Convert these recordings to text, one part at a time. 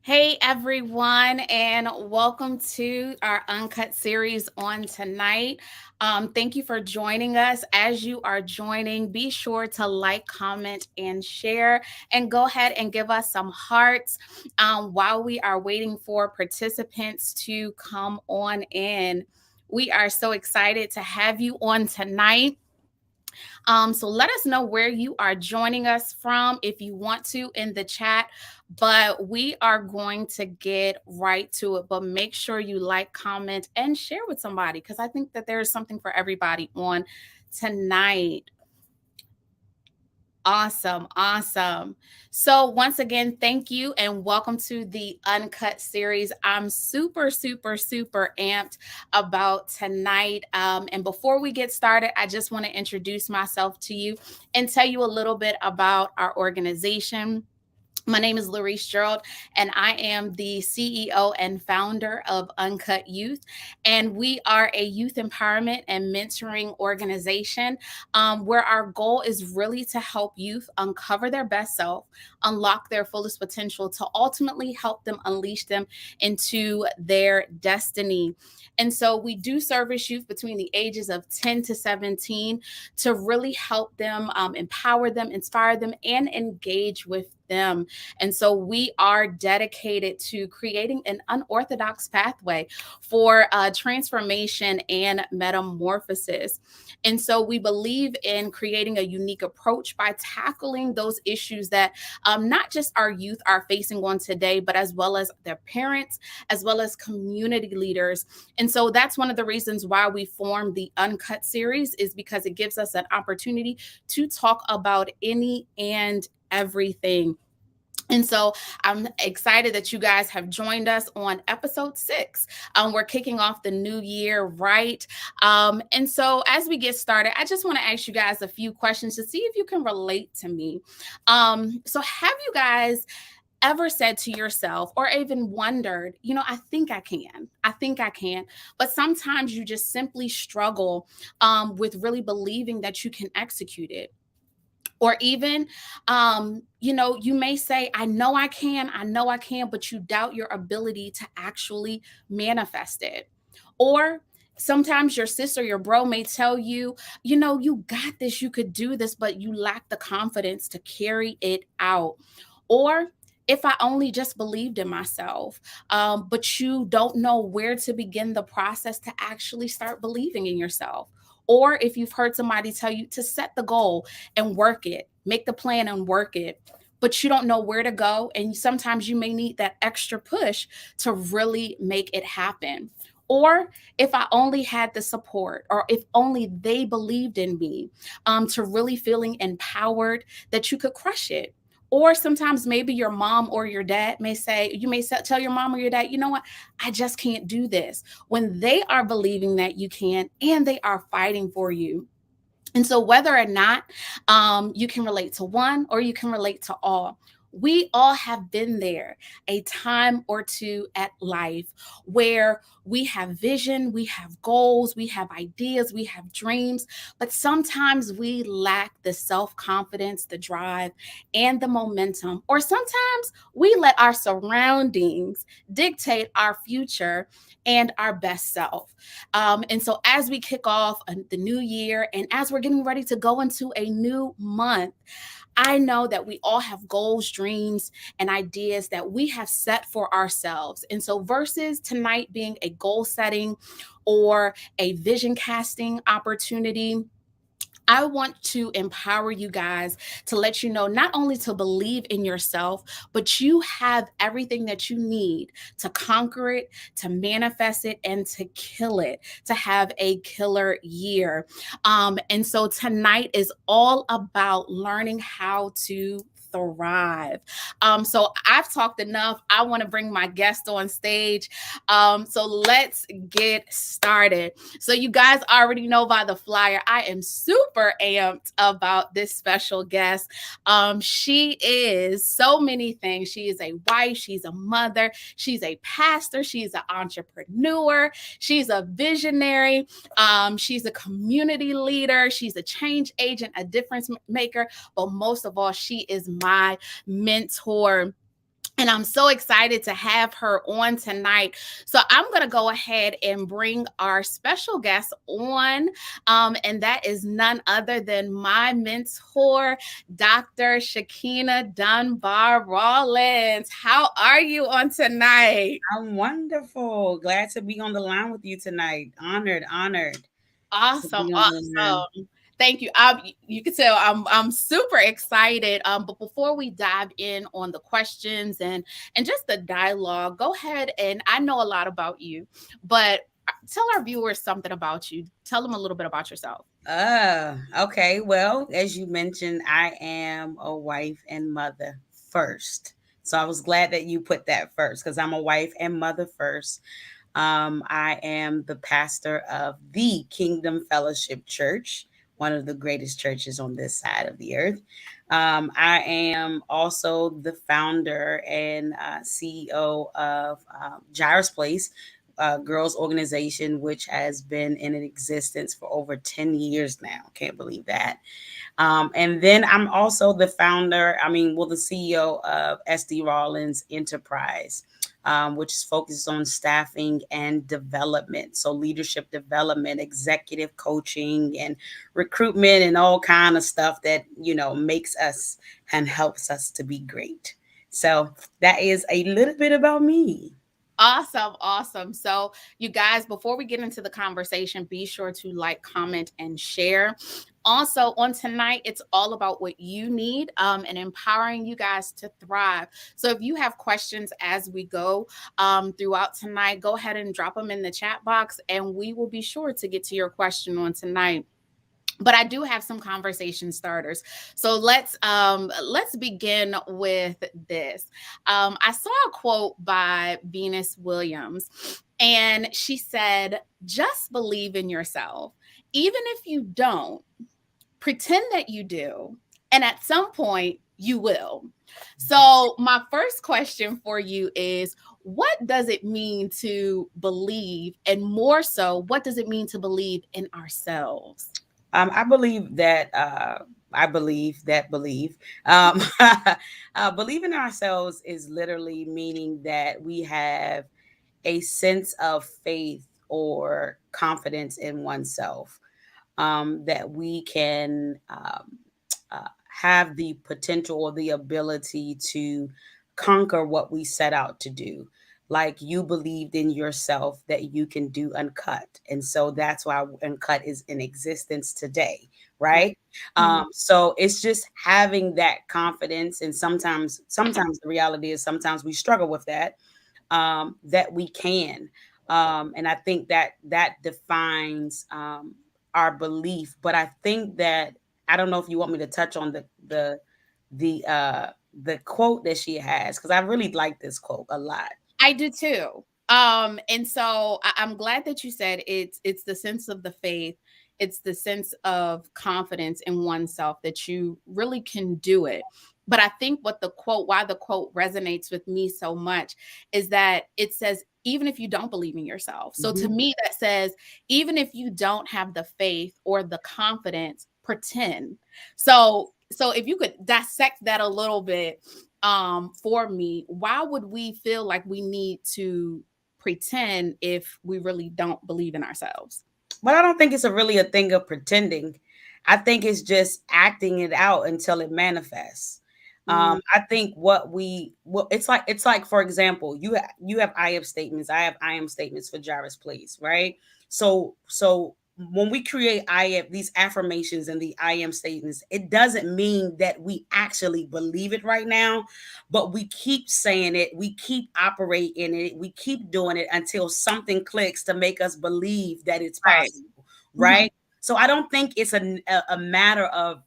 Hey everyone, and welcome to our Uncut series on tonight. Thank you for joining us. As you are joining, be sure to like, comment, and share, and go ahead and give us some hearts while we are waiting for participants to come on in. We are so excited to have you on tonight. So let us know where you are joining us from if you want to in the chat. But we are going to get right to it. But make sure you like, comment, and share with somebody because I think that there is something for everybody on tonight. Awesome. Awesome. So, once again, thank you and welcome to the Uncut series. I'm super amped about tonight. And before we get started, I just want to introduce myself to you and tell you a little bit about our organization. My name is Larice Gerald, and I am the CEO and founder of Uncut Youth. And we are a youth empowerment and mentoring organization where our goal is really to help youth uncover their best self, unlock their fullest potential, to ultimately help them unleash them into their destiny. And so we do service youth between the ages of 10 to 17 to really help them, empower them, inspire them, and engage with them. And so we are dedicated to creating an unorthodox pathway for transformation and metamorphosis. And so we believe in creating a unique approach by tackling those issues that not just our youth are facing on today, but as well as their parents, as well as community leaders. And so that's one of the reasons why we formed the Uncut series, is because it gives us an opportunity to talk about any and everything. And so I'm excited that you guys have joined us on episode 6. We're kicking off the new year, right? And so as we get started, I just want to ask you guys a few questions to see if you can relate to me. So have you guys ever said to yourself or even wondered, I think I can. I think I can. But sometimes you just simply struggle with really believing that you can execute it. Or even, you may say, I know I can, but you doubt your ability to actually manifest it. Or sometimes your sister, your bro may tell you, you got this, you could do this, but you lack the confidence to carry it out. Or if I only just believed in myself, but you don't know where to begin the process to actually start believing in yourself. Or if you've heard somebody tell you to set the goal and work it, make the plan and work it, but you don't know where to go. And sometimes you may need that extra push to really make it happen. Or if I only had the support, or if only they believed in me, to really feeling empowered that you could crush it. Or sometimes maybe your mom or your dad may say, you may tell your mom or your dad, you know what, I just can't do this, when they are believing that you can and they are fighting for you. And so, whether or not you can relate to one or you can relate to all, we all have been there a time or two at life where we have vision, we have goals, we have ideas, we have dreams, but sometimes we lack the self confidence, the drive, and the momentum. Or sometimes we let our surroundings dictate our future and our best self. And so, as we kick off the new year and as we're getting ready to go into a new month, I know that we all have goals, dreams, and ideas that we have set for ourselves. And so, versus tonight being a goal setting or a vision casting opportunity, I want to empower you guys to let you know not only to believe in yourself, but you have everything that you need to conquer it, to manifest it, and to kill it, to have a killer year. And so tonight is all about learning how to thrive. So I've talked enough. I want to bring my guest on stage. So let's get started. So you guys already know by the flyer, I am super amped about this special guest. She is so many things. She is a wife, she's a mother, she's a pastor, she's an entrepreneur, she's a visionary, she's a community leader, she's a change agent, a difference maker, but most of all, she is my mentor. And I'm so excited to have her on tonight. So I'm going to go ahead and bring our special guest on. And that is none other than my mentor, Dr. Shakina Dunbar Rawlings. How are you on tonight? I'm wonderful. Glad to be on the line with you tonight. Honored to Awesome, be on the line. awesome. Thank you. You can tell I'm super excited. But before we dive in on the questions and just the dialogue, go ahead, and I know a lot about you, but tell our viewers something about you. Tell them a little bit about yourself. Okay. Well, as you mentioned, I am a wife and mother first. So I was glad that you put that first because I'm a wife and mother first. I am the pastor of the Kingdom Fellowship Church, one of the greatest churches on this side of the earth. I am also the founder and CEO of Jairus Place, girls organization, which has been in existence for over 10 years now. Can't believe that. And then I'm also the founder, the CEO of SD Rawlings Enterprise, which is focused on staffing and development. So leadership development, executive coaching, and recruitment, and all kind of stuff that, makes us and helps us to be great. So that is a little bit about me. Awesome, awesome. So, you guys, before we get into the conversation, be sure to like, comment, and share. Also, on tonight, it's all about what you need and empowering you guys to thrive. So, if you have questions as we go throughout tonight, go ahead and drop them in the chat box, and we will be sure to get to your question on tonight. But I do have some conversation starters. So let's begin with this. I saw a quote by Venus Williams, and she said, "Just believe in yourself, even if you don't. Pretend that you do, and at some point you will." So my first question for you is, what does it mean to believe, and more so, what does it mean to believe in ourselves? I believe that I believe that believe. Believe in ourselves is literally meaning that we have a sense of faith or confidence in oneself, that we can have the potential or the ability to conquer what we set out to do. Like you believed in yourself that you can do uncut. And so that's why uncut is in existence today. Right. Right. Mhm. So it's just having that confidence. And sometimes the reality is sometimes we struggle with that, that we can. And I think that that defines our belief. But I think that I don't know if you want me to touch on the uh the quote that she has because I really like this quote a lot. I do too. And so I'm glad that you said it's the sense of the faith, it's the sense of confidence in oneself that you really can do it. But I think why the quote resonates with me so much is that it says, even if you don't believe in yourself. So to Mhm. me, that says, even if you don't have the faith or the confidence, pretend. So if you could dissect that a little bit, for me, why would we feel like we need to pretend if we really don't believe in ourselves? But I don't think it's really a thing of pretending. I think it's just acting it out until it manifests. Mm, I think it's like for example, you have I am statements. I have I am statements for Jairus Place, right? So when we create I am these affirmations and the I am statements, it doesn't mean that we actually believe it right now, but we keep saying it, we keep operating it, we keep doing it until something clicks to make us believe that it's right. possible, Mhm. right? So I don't think it's a matter of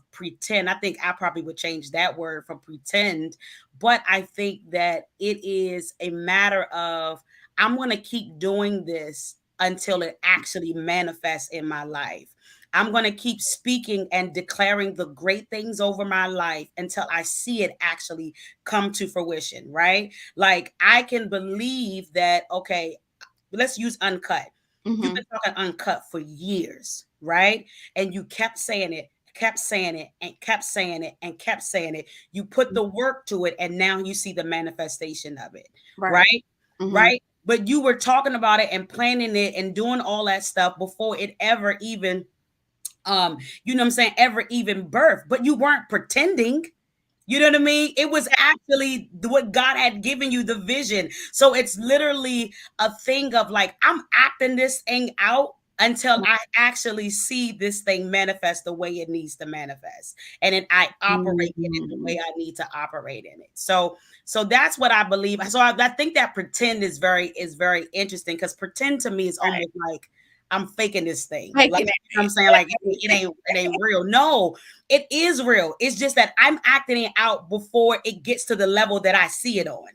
pretend. I think I probably would change that word from pretend, but I think that it is a matter of I'm going to keep doing this until it actually manifests in my life. I'm going to keep speaking and declaring the great things over my life until I see it actually come to fruition, right? Like I can believe that, okay, let's use uncut. You've Mhm. been talking uncut for years, right? And you kept saying it kept saying it and kept saying it and kept saying it. You put the work to it, and now you see the manifestation of it, Right. right? Mm-hmm. Right. But you were talking about it and planning it and doing all that stuff before it ever even, you know what I'm saying, ever even birth. But you weren't pretending. You know what I mean? It was actually what God had given you, the vision. So it's literally a thing of like, I'm acting this thing out until I actually see this thing manifest the way it needs to manifest. And then I operate in it the Mm-hmm. way I need to operate in it. So that's what I believe. So I think that pretend is very interesting, because pretend to me is Right. almost like I'm faking this thing. Like, Making you know what I'm it. saying, like it ain't real. No, it is real. It's just that I'm acting it out before it gets to the level that I see it on,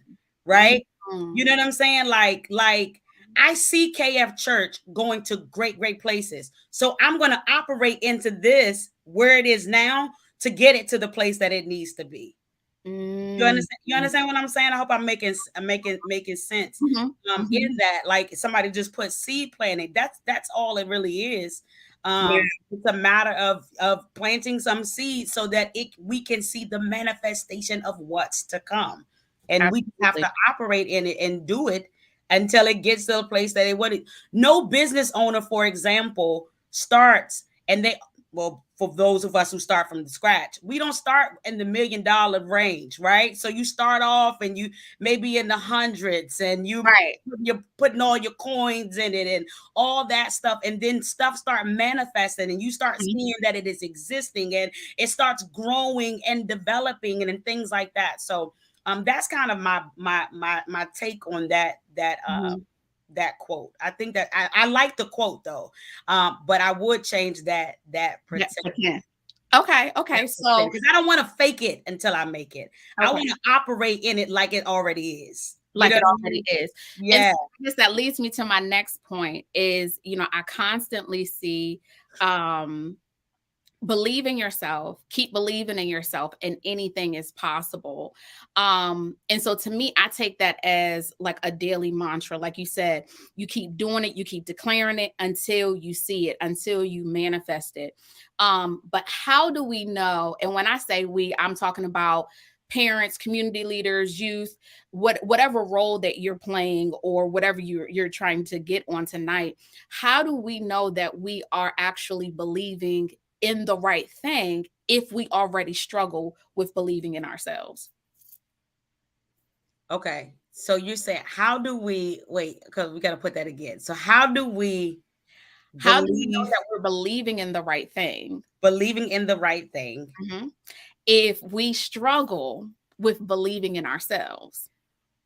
right? You Mm-hmm. know what I'm saying? Like I see KF Church going to great places. So I'm going to operate into this where it is now to get it to the place that it needs to be. You Mm-hmm. understand? You understand what I'm saying? I hope I'm making sense. In Mm-hmm. that, like, somebody just put seed planting. That's all it really is. Yeah, It's a matter of planting some seeds so that we can see the manifestation of what's to come, and we have absolutely. to operate in it and do it until it gets to a place that it would. No business owner, for example, starts and they well, for those of us who start from the scratch, we don't start in the $1 million range, right? So you start off and you maybe in the hundreds, and Right. you're putting all your coins in it and all that stuff, and then stuff start manifesting, and you start Mhm. seeing that it is existing, and it starts growing and developing, and things like that. So that's kind of my take on Mhm. that quote. I think that I like the quote though, but I would change that Yeah, pretend. again. Okay, okay. So, Because I don't want to fake it until I make it. I okay, want to operate in it like it already is. You like know it what I already mean? is. And Yeah. so I guess that leads me to my next point is, I constantly see um believe in yourself, keep believing in yourself, and anything is possible. And so to me, I take that as like a daily mantra. Like you said, you keep doing it, you keep declaring it until you see it, until you manifest it. But how do we know? And when I say we, I'm talking about parents, community leaders, youth, whatever role that you're playing or whatever you're trying to get on tonight. How do we know that we are actually believing in the right thing if we already struggle with believing in ourselves? Okay. So you're saying, how do we wait? Because we got to put that again. So how do we How do we know believe that we're believing in the right thing? believing in the right thing? Mhm. If we struggle with believing in ourselves.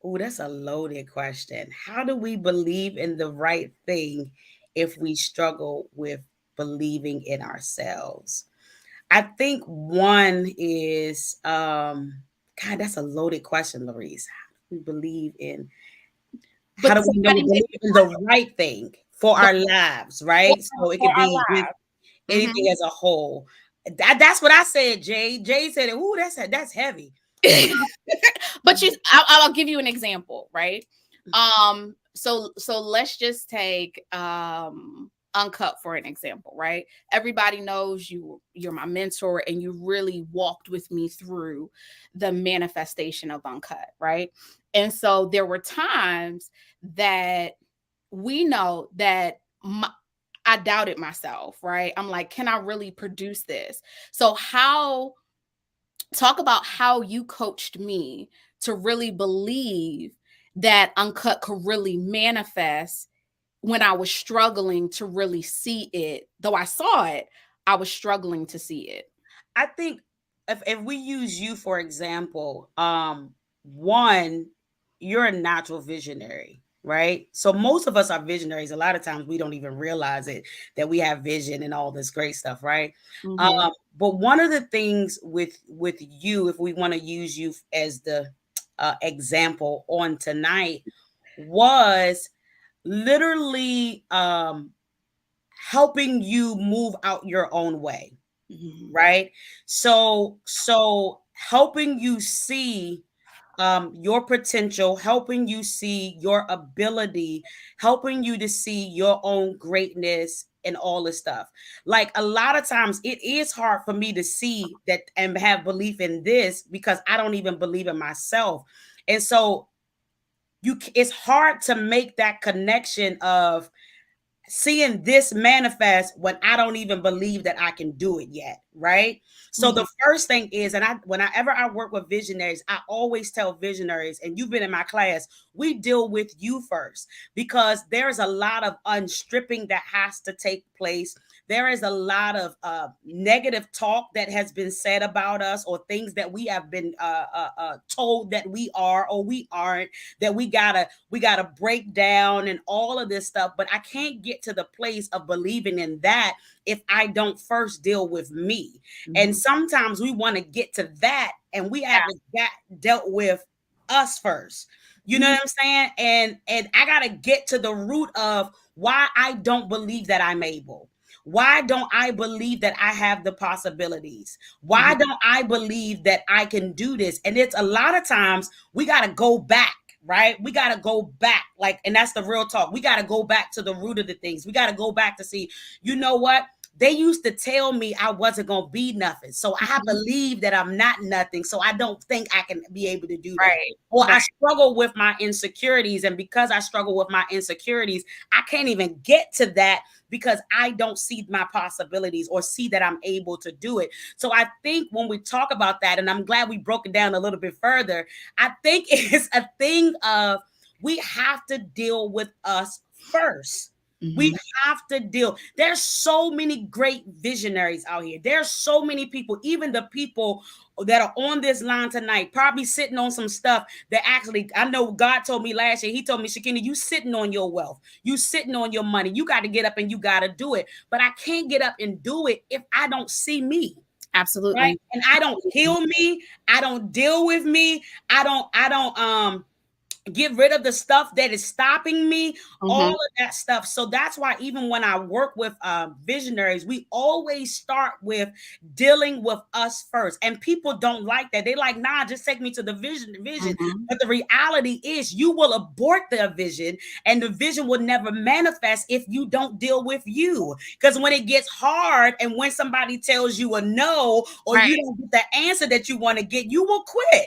Oh, that's a loaded question. How do we believe in the right thing if we struggle with believing in ourselves? I think one is, God, that's a loaded question, Larice. How do we believe in, how But do we know we somebody may believe be in the right thing for the our lives, for, right? So it for could our be just lives. anything as a whole. That's what I said, Jay. Jay said, "Ooh, that's heavy." Mhm. But I'll give you an example, right? So let's just take Uncut for an example, right? Everybody knows you're my mentor and you really walked with me through the manifestation of Uncut, right? And so there were times that we know that I doubted myself, right? I'm like, can I really produce this? So how talk about how you coached me to really believe that Uncut could really manifest when I was struggling to really see it. Though I saw it, I was struggling to see it. I think if we use you for example, one, you're a natural visionary, right? So most of us are visionaries. A lot of times we don't even realize it, that we have vision and all this great stuff, right? Mhm. But one of the things with you, if we want to use you as the example on tonight, was literally helping you move out your own way, Mhm. right? So helping you see your potential, helping you see your ability, helping you to see your own greatness, and all this stuff. Like a lot of times it is hard for me to see that and have belief in this because I don't even believe in myself. And so it's hard to make that connection of seeing this manifest when I don't even believe that I can do it yet, right? So the first thing is, and whenever I work with visionaries, I always tell visionaries, and you've been in my class, we deal with you first because there's a lot of unstripping that has to take place. There is a lot of negative talk that has been said about us, or things that we have been told that we are or we aren't, that we gotta break down and all of this stuff. But I can't get to the place of believing in that if I don't first deal with me. And sometimes we want to get to that and we haven't dealt with us first. You know what I'm saying? And I gotta get to the root of why I don't believe that I'm able. Why don't I believe that I have the possibilities? Why don't I believe that I can do this? And it's a lot of times we got to go back, right? We got to go back, like, and that's the real talk. We got to go back to the root of the things. We got to go back to see, you know what? They used to tell me I wasn't going to be nothing. So I believe that I'm not nothing. So I don't think I can be able to do that. Or I struggle with my insecurities. And because I struggle with my insecurities, I can't even get to that because I don't see my possibilities or see that I'm able to do it. So I think when we talk about that, and I'm glad we broke it down a little bit further, I think it's a thing of we have to deal with us first. We have to deal. There's so many great visionaries out here. There's so many people, even the people that are on this line tonight, probably sitting on some stuff that actually, I know God told me last year, he told me, Shakina, you sitting on your wealth. You sitting on your money. You got to get up and you got to do it. But I can't get up and do it if I don't see me. Absolutely. Right? And I don't heal me. I don't deal with me. I don't get rid of the stuff that is stopping me, all of that stuff. So that's why even when I work with visionaries, we always start with dealing with us first. And people don't like that. They like, nah, just take me to the vision. But the reality is you will abort the vision and the vision will never manifest if you don't deal with you. Because when it gets hard and when somebody tells you a no, or you don't get the answer that you want to get, you will quit,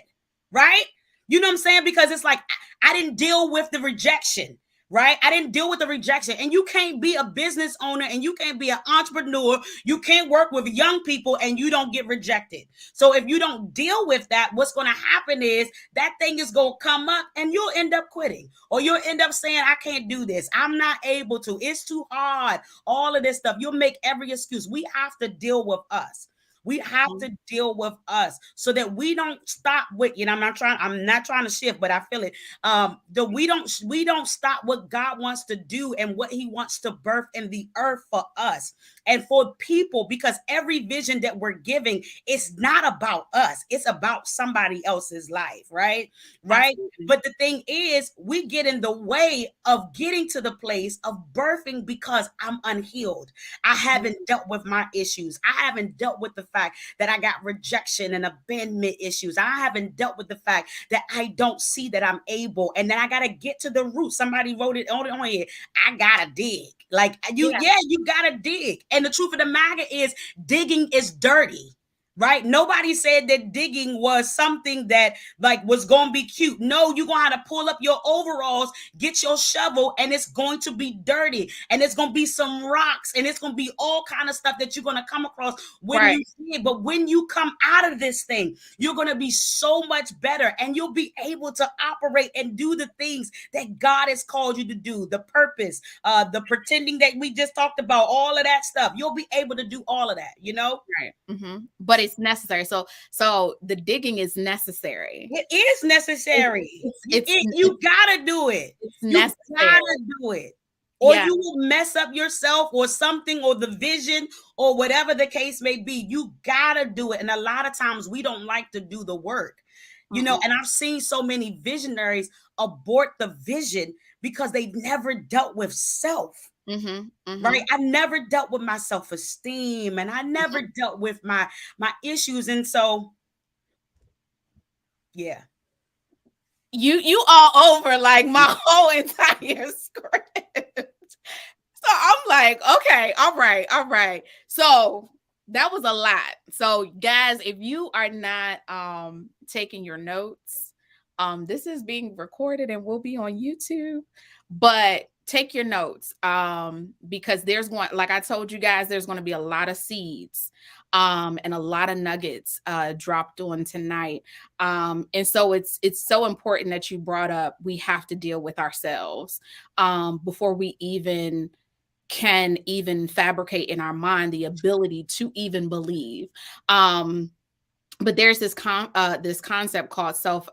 right? You know what I'm saying? Because it's like, I didn't deal with the rejection, right? I didn't deal with the rejection. And you can't be a business owner and you can't be an entrepreneur. You can't work with young people and you don't get rejected. So if you don't deal with that, what's going to happen is that thing is going to come up and you'll end up quitting, or you'll end up saying, I can't do this. I'm not able to. It's too hard. All of this stuff. You'll make every excuse. We have to deal with us. We have to deal with us so that we don't stop with, I'm not trying to shift, but I feel it. That we don't stop what God wants to do and what he wants to birth in the earth for us and for people, because every vision that we're giving is not about us. It's about somebody else's life, right? Right. Absolutely. But the thing is, we get in the way of getting to the place of birthing because I'm unhealed. I haven't dealt with my issues. I haven't dealt with the fact that I got rejection and abandonment issues. I haven't dealt with the fact that I don't see that I'm able. And then I got to get to the root. Somebody wrote it on here. I got to dig. Like you got to dig. And the truth of the matter is digging is dirty. Right? Nobody said that digging was something that like was going to be cute. No, you're going to have to pull up your overalls, get your shovel, and it's going to be dirty. And it's going to be some rocks, and it's going to be all kind of stuff that you're going to come across when you see it. But when you come out of this thing, you're going to be so much better, and you'll be able to operate and do the things that God has called you to do, the purpose, the pretending that we just talked about, all of that stuff. You'll be able to do all of that, Right. But it's necessary. So the digging is necessary. It is necessary. You gotta do it. It's necessary. You gotta do it. Or you will mess up yourself or something, or the vision, or whatever the case may be. You gotta do it. And a lot of times we don't like to do the work, and I've seen so many visionaries abort the vision because they never dealt with self. Right. I never dealt with my self-esteem, and I never dealt with my issues. And so, you all over like my whole entire script. So I'm like, okay, all right, all right. So that was a lot. So guys, if you are not taking your notes, this is being recorded and will be on YouTube. But take your notes because there's going, like I told you guys, there's going to be a lot of seeds and a lot of nuggets dropped on tonight. And so it's so important that you brought up we have to deal with ourselves before we even can even fabricate in our mind the ability to even believe. But there's this concept called self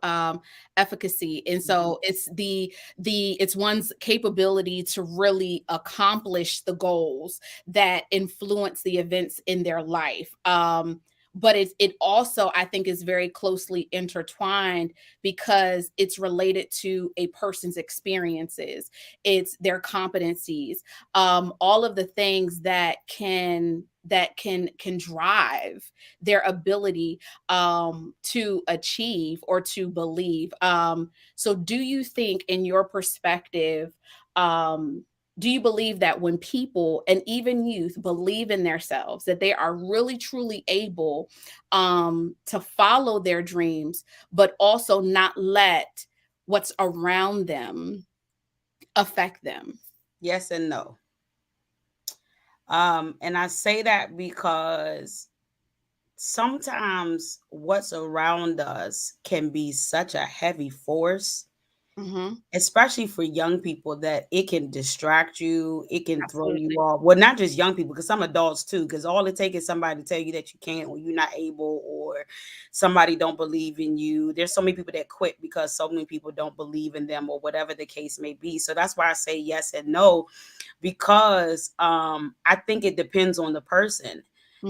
efficacy, and so it's it's one's capability to really accomplish the goals that influence the events in their life. But it also, I think, is very closely intertwined because it's related to a person's experiences, it's their competencies, all of the things that can drive their ability to achieve or to believe. So do you think, in your perspective, do you believe that when people and even youth believe in themselves, that they are really truly able to follow their dreams, but also not let what's around them affect them? Yes and no. And I say that because sometimes what's around us can be such a heavy force, Mm-hmm. especially for young people, that it can distract you, it can throw you Absolutely. off. Well, not just young people, because some adults too, because all it takes is somebody to tell you that you can't, or you're not able, or somebody don't believe in you. There's so many people that quit because so many people don't believe in them, or whatever the case may be. So that's why I say yes and no, because I think it depends on the person.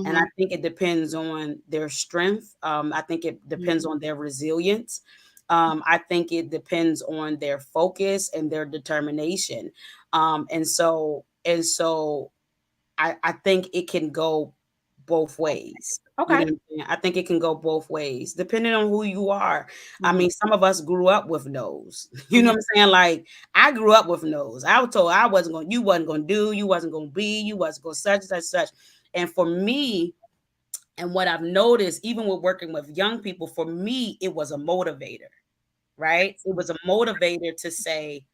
And I Mm-hmm. think it depends on their strength. I think it depends on their resilience. I think it depends on their focus and their determination. And so I think it can go both ways. You know Okay. what I'm saying? I think it can go both ways, depending on who you are. I Mm-hmm. mean, some of us grew up with no's. You know Mm-hmm. what I'm saying? Like, I grew up with no's. I was told I wasn't going, you wasn't going to do, you wasn't going to be, you wasn't going to such, such, such. And for me, and what I've noticed, even with working with young people, for me, it was a motivator, right? It was a motivator to say,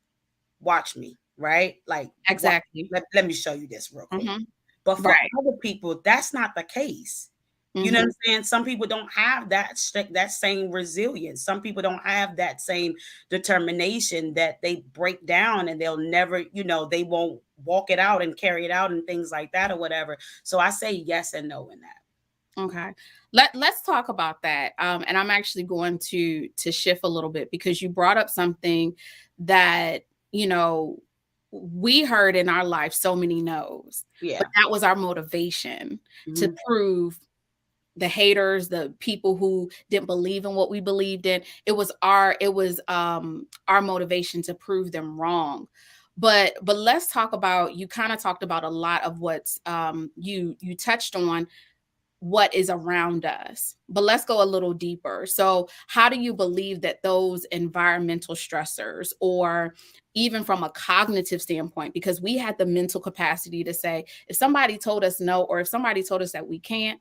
watch me, right? Like, Exactly. let me show you this real quick. Mhm. But for Right. other people, that's not the case. You know what I'm Mhm. saying? Some people don't have that same resilience. Some people don't have that same determination, that they break down and they'll never, they won't walk it out and carry it out and things like that or whatever. So I say yes and no in that. Okay. Let's talk about that. And I'm actually going to shift a little bit because you brought up something that, you know, we heard in our life so many no's, but Yeah. that was our motivation to Mhm. prove the haters, the people who didn't believe in what we believed in. It was our motivation to prove them wrong. But let's talk about, you kind of talked about a lot of what's you touched on what is around us. But let's go a little deeper. So, how do you believe that those environmental stressors, or even from a cognitive standpoint, because we had the mental capacity to say, if somebody told us no, or if somebody told us that we can't,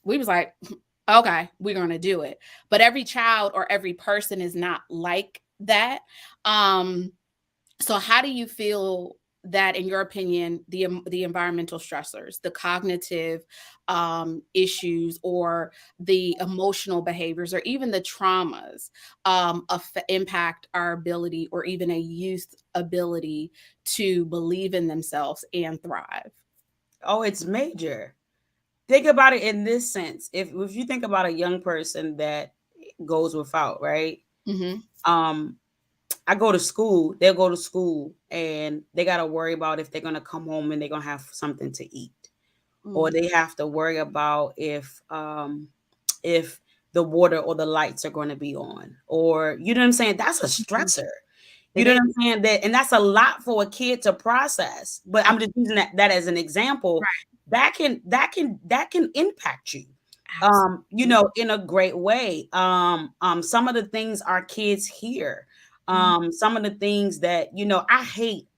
we was like, okay, we're going to do it. But every child or every person is not like that. Um, so how do you feel that, in your opinion, the environmental stressors, the cognitive issues, or the emotional behaviors, or even the traumas impact our ability, or even a youth ability, to believe in themselves and thrive? Oh, it's major. Think about it in this sense. If you think about a young person that goes without, right? Mm-hmm. Um, I go to school, they'll go to school and they got to worry about if they're going to come home and they're going to have something to eat, or Mm-hmm. they have to worry about if the water or the lights are going to be on, or you know what I'm saying? That's a stressor. You It know is. what I'm saying? That, and that's a lot for a kid to process. But I'm just using that as an example. Right. That can impact you, Absolutely. in a great way. Some of the things our kids hear, Some of the things that,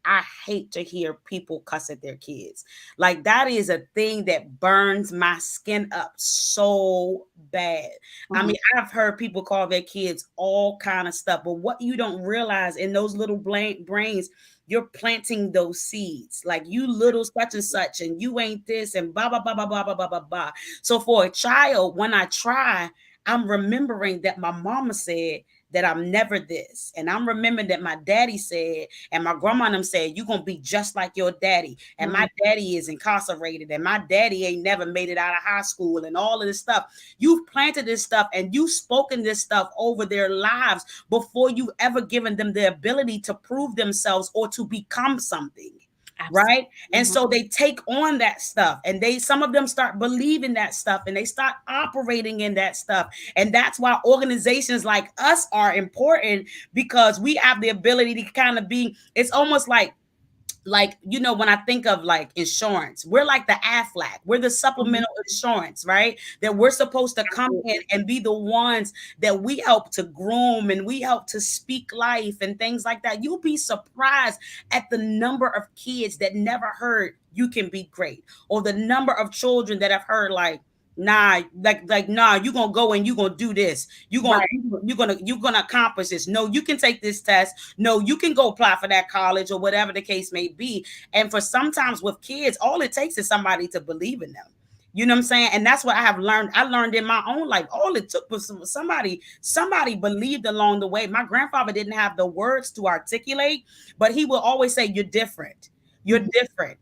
I hate to hear people cuss at their kids. Like that is a thing that burns my skin up so bad. I Mhm. mean, I've heard people call their kids all kind of stuff, but what you don't realize in those little brains, you're planting those seeds. Like you little such and such, and you ain't this, and blah blah blah blah blah blah blah blah blah. So for a child, when I try, I'm remembering that my mama said that I'm never this. And I'm remembering that my daddy said, and my grandma and them said, you're going to be just like your daddy. And my Mhm. daddy is incarcerated. And my daddy ain't never made it out of high school and all of this stuff. You've planted this stuff and you've spoken this stuff over their lives before you've ever given them the ability to prove themselves or to become something. Absolutely. Right. And so they take on that stuff, and some of them start believing that stuff, and they start operating in that stuff. And that's why organizations like us are important, because we have the ability to kind of it's almost like when I think of like insurance, we're like the Aflac, we're the Mhm. supplemental insurance, right? That we're supposed to come in Absolutely. and be the ones that we help to groom and we help to speak life and things like that. You'll be surprised at the number of kids that never heard you can be great, or the number of children that have heard like, nah, nah, you're gonna go and you're gonna do this, Right. you're gonna accomplish this, no, you can take this test, no, you can go apply for that college or whatever the case may be. And for sometimes with kids, all it takes is somebody to believe in them. You know what I'm saying? And that's what I have learned. I learned in my own life. All it took was somebody believed along the way. My grandfather didn't have the words to articulate, but he will always say, "You're different. You're Mhm. different.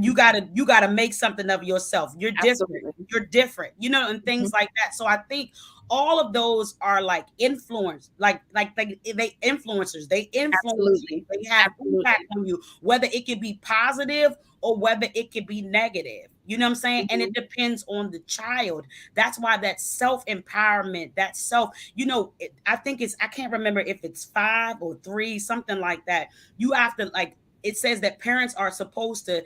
You gotta make something of yourself. You're different. Absolutely. You're different." And Mhm. things like that. So I think all of those are like influence, like they influencers. They influence you. Absolutely. They have impact Absolutely. on you, whether it can be positive or whether it can be negative. You know what I'm saying? And it Mhm. depends on the child. That's why that self empowerment, that self, I think I can't remember if it's 5 or 3, something like that. You have to like. It says that parents are supposed to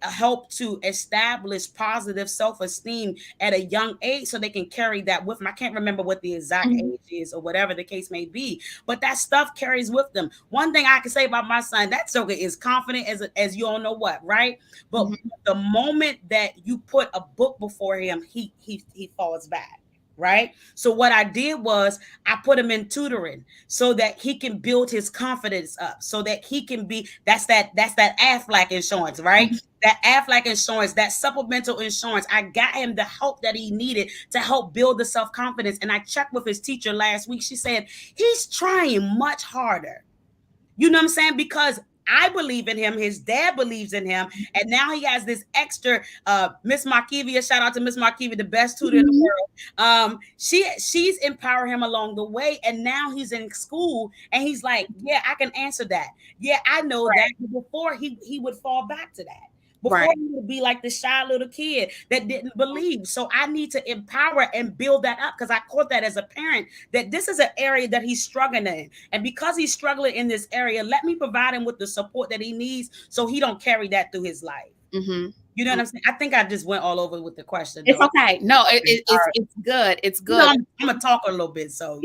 help to establish positive self-esteem at a young age so they can carry that with them. I can't remember what the exact Mhm. age is or whatever the case may be, but that stuff carries with them. One thing I can say about my son, that joker is confident as you all know what, right? But Mhm. the moment that you put a book before him, he falls back. Right. So what I did was I put him in tutoring so that he can build his confidence up, so that he can be that's that Aflac insurance, right? Mhm. That Aflac insurance, that supplemental insurance. I got him the help that he needed to help build the self-confidence. And I checked with his teacher last week. She said he's trying much harder. You know what I'm saying? Because I believe in him, his dad believes in him, and now he has this extra Miss Markivia, shout out to Miss Markivia, the best tutor in the Mhm. world. She's empowered him along the way, and now he's in school and he's like, yeah, I can answer that. Yeah, I know that. Right. Before he would fall back to that. Before Right. he would be like the shy little kid that didn't believe. So I need to empower and build that up, because I caught that as a parent, that this is an area that he's struggling in. And because he's struggling in this area, let me provide him with the support that he needs so he don't carry that through his life. Mhm. You know what I'm saying? I think I just went all over with the question It's though. okay. No, All right. it's good. It's You know, good. I'm a talker a little bit, so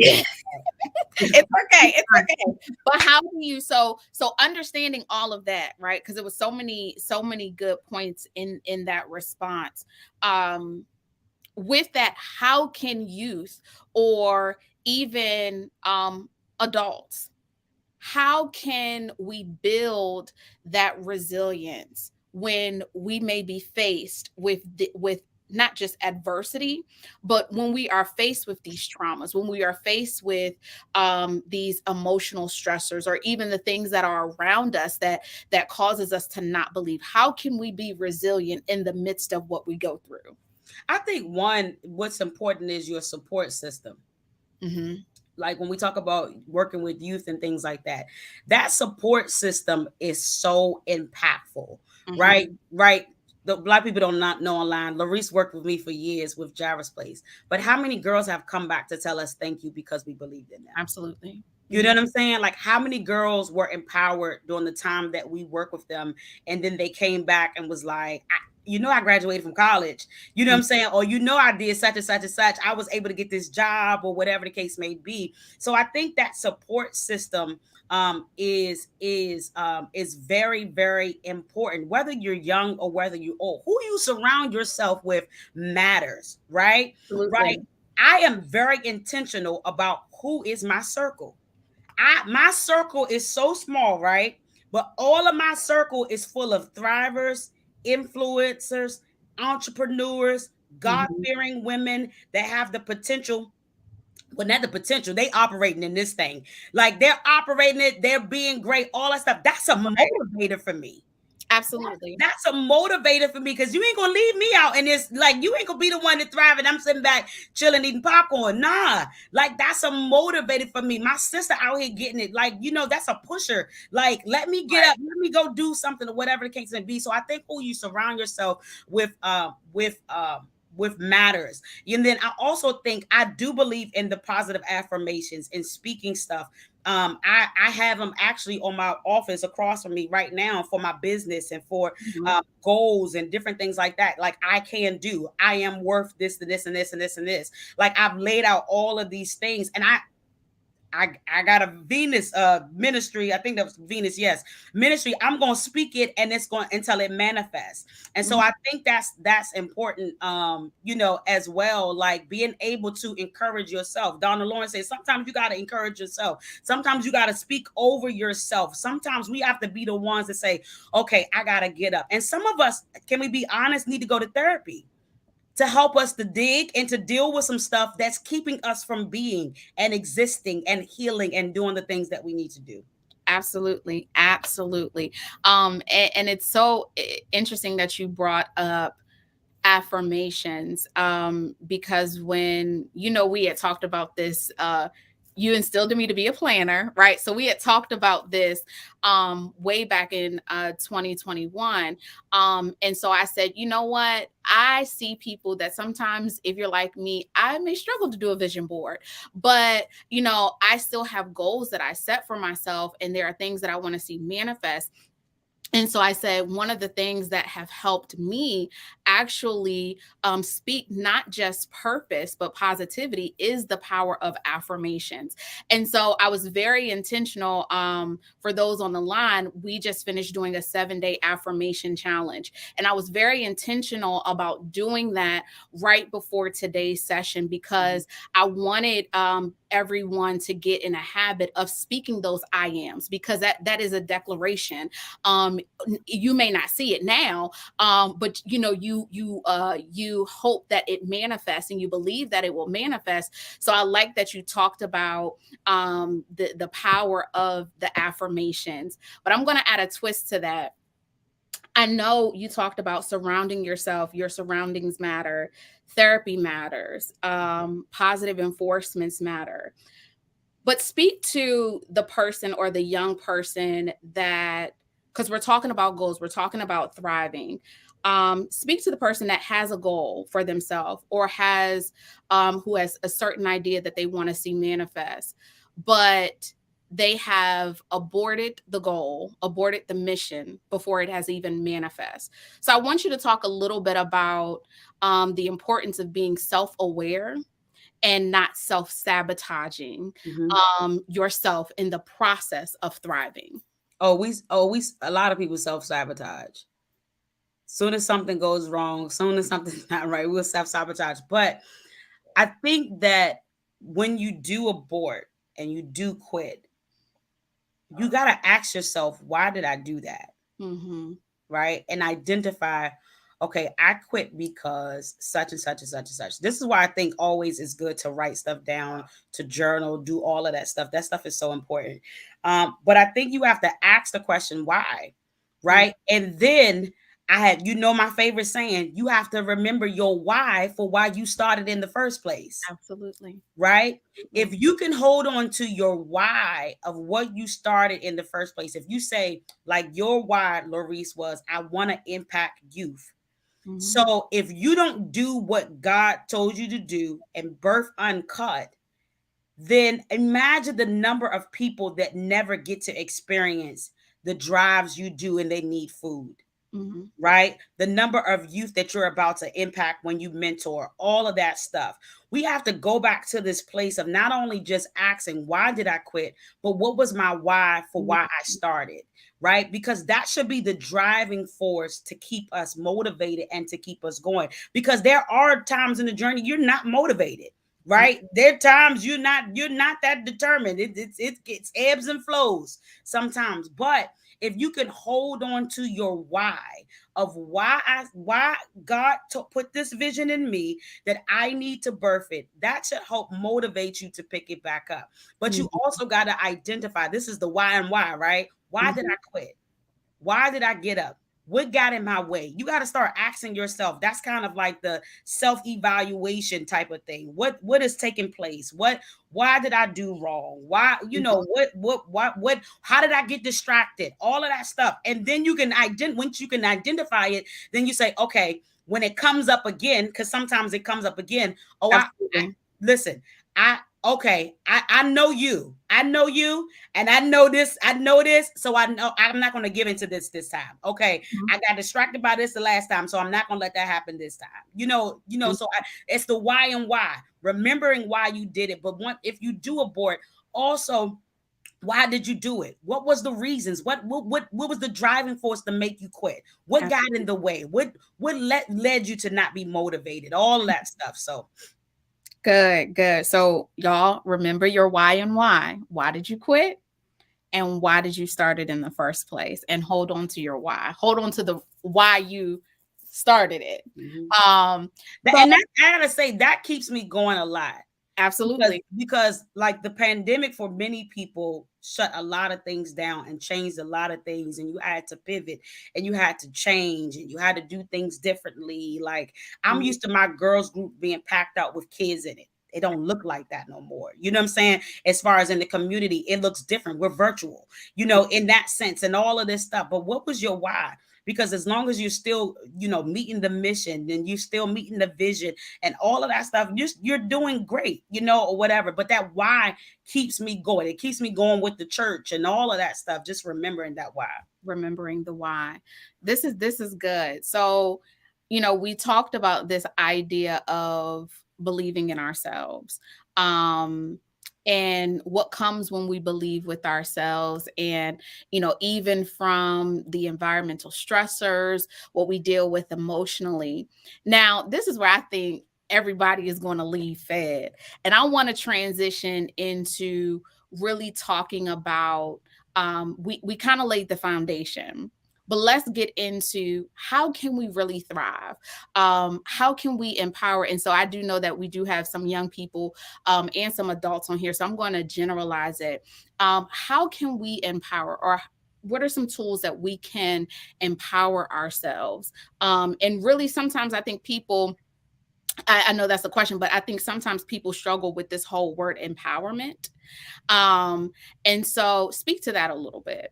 It's okay. It's okay. But how do you so understanding all of that, right? Because it was so many good points in that response. Um with that, how can youth or even adults, how can we build that resilience when we may be faced with not just adversity, but when we are faced with these traumas, when we are faced with these emotional stressors, or even the things that are around us that causes us to not believe? How can we be resilient in the midst of what we go through? I think what's important is your support system. Hmm. Like when we talk about working with youth and things like that, that support system is so impactful. Hmm. Right. The black people don't not know online. Larice worked with me for years with Jairus Place, but how many girls have come back to tell us thank you because we believed in them? Absolutely. You know Hmm. what I'm saying? Like how many girls were empowered during the time that we work with them, and then they came back and was like, I graduated from college. You know what I'm saying? Or I did such and such and such. I was able to get this job or whatever the case may be. So I think that support system is very, very important, whether you're young or whether you're old. Who you surround yourself with matters, right? Right. Absolutely. I am very intentional about who is my circle. My circle is so small, right? But all of my circle is full of thrivers, influencers, entrepreneurs, Mhm. God-fearing women that have the potential. Well, not the potential, they operating in this thing. Like they're operating it, they're being great, all that stuff. That's a Right. motivator for me. Absolutely. That's a motivator for me because you ain't gonna leave me out, and it's like you ain't gonna be the one to thrive, and I'm sitting back chilling, eating popcorn. Nah, like that's a motivator for me. My sister out here getting it, like that's a pusher. Like let me get Right. up, let me go do something or whatever the case may be. So I think who you surround yourself with matters. And then I also think I do believe in the positive affirmations and speaking stuff. I have them actually on my office across from me right now for my business and for Mhm. goals and different things like that. Like I can do, I am worth this and this and this and this and this. Like I've laid out all of these things, and I got a Venus ministry. I think that was Venus, yes. Ministry. I'm gonna speak it and it's going until it manifests. And so Mhm. I think that's important as well. Like being able to encourage yourself. Donna Lawrence says sometimes you gotta encourage yourself. Sometimes you gotta speak over yourself. Sometimes we have to be the ones that say, okay, I gotta get up. And some of us, can we be honest, need to go to therapy to help us to dig and to deal with some stuff that's keeping us from being and existing and healing and doing the things that we need to do. Absolutely. Absolutely. And it's so interesting that you brought up affirmations, because when we had talked about this, you instilled in me to be a planner, right? So we had talked about this way back in 2021. And so I said, you know what, I see people that sometimes, if you're like me, I may struggle to do a vision board, but I still have goals that I set for myself, and there are things that I want to see manifest. And so I said, one of the things that have helped me actually speak not just purpose, but positivity is the power of affirmations. And so I was very intentional. For those on the line, we just finished doing a 7-day affirmation challenge. And I was very intentional about doing that right before today's session because I wanted everyone to get in a habit of speaking those I ams, because that is a declaration. You may not see it now, but you hope that it manifests and you believe that it will manifest. So I like that you talked about the power of the affirmations, but I'm going to add a twist to that. I know you talked about surrounding yourself, your surroundings matter, therapy matters, positive enforcements matter, but speak to the person or the young person that, because we're talking about goals, we're talking about thriving. Speak to the person that has a goal for themselves, or has who has a certain idea that they want to see manifest, but they have aborted the goal, aborted the mission before it has even manifest. So I want you to talk a little bit about the importance of being self-aware and not self-sabotaging Mhm. yourself in the process of thriving. A lot of people self-sabotage. Soon as something goes wrong, soon as something's not right, we'll self-sabotage. But I think that when you do abort and you do quit, you got to ask yourself, why did I do that? Mm-hmm. Right? And identify, okay, I quit because such and such and such and such. This is why I think always it's good to write stuff down, to journal, do all of that stuff. That stuff is so important. But I think you have to ask the question, why? Right? And then I had, my favorite saying, you have to remember your why for why you started in the first place. Absolutely. Right? If Absolutely. you can hold on to your why of what you started in the first place, if you say, like your why, Larice, was, I want to impact youth. Mm-hmm. So if you don't do what God told you to do and birth uncut, then imagine the number of people that never get to experience the drives you do and they need food. Mhm. right? The number of youth that you're about to impact when you mentor, all of that stuff. We have to go back to this place of not only just asking, why did I quit, but what was my why for why I started, right? Because that should be the driving force to keep us motivated and to keep us going. Because there are times in the journey you're not motivated. Right, there are times you're not that determined. It's ebbs and flows sometimes, but if you can hold on to your why, of why God to put this vision in me that I need to birth it. That should help motivate you to pick it back up. But you Mhm. also got to identify, this is the why and why, right? Why did Mhm. I quit? Why did I get up? What got in my way? You got to start asking yourself. That's kind of like the self-evaluation type of thing. What is taking place? Why did I do wrong? Why, Mhm. what how did I get distracted? All of that stuff. And then you can once you can identify it, then you say, okay, when it comes up again, because sometimes it comes up again. Oh, I Absolutely. listen, I okay, I know you. I know you and I know this, so I know I'm not going to give into this time. Okay, Mhm. I got distracted by this the last time, so I'm not going to let that happen this time. Mhm. So it's the why and why, remembering why you did it. But if you do abort, also, why did you do it? What was the reasons? What was the driving force to make you quit? What got in the way? What led you to not be motivated? All of that stuff. So Good, good. So, y'all remember your why and why. Why did you quit? And why did you start it in the first place? And hold on to your why. Hold on to the why you started it. mhm. Um, so And that, I gotta say, that keeps me going a lot. because absolutely. because like the pandemic for many people shut a lot of things down and changed a lot of things, and you had to pivot and you had to change and you had to do things differently. Like, I'm Mhm. used to my girls group being packed out with kids in it. It don't look like that no more. You know what I'm saying? As far as in the community, it looks different. We're virtual, in that sense, and all of this stuff. But what was your why? Because as long as you're still, meeting the mission, and you're still meeting the vision and all of that stuff, you're doing great, or whatever. But that why keeps me going. It keeps me going with the church and all of that stuff. Just remembering that why. Remembering the why. This is good. So, we talked about this idea of believing in ourselves. Um and what comes when we believe with ourselves, and even from the environmental stressors, what we deal with emotionally. Now, this is where I think everybody is going to leave fed, and I want to transition into really talking about, we kind of laid the foundation, but let's get into how can we really thrive. How can we empower? And so I do know that we do have some young people, and some adults on here, so I'm going to generalize it. How can we empower, or what are some tools that we can empower ourselves? And really, sometimes I think people, I know that's a question, but I think sometimes people struggle with this whole word empowerment. And so speak to that a little bit.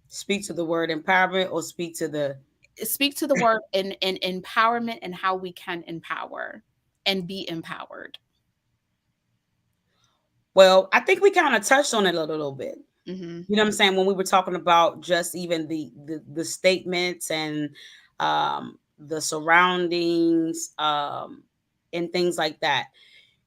Speak to the word empowerment, or speak to the Speak to the word in empowerment, and how we can empower and be empowered. well, I think we kind of touched on it a little bit. Hmm. You know what I'm saying? When we were talking about just even the statements and the surroundings, and things like that.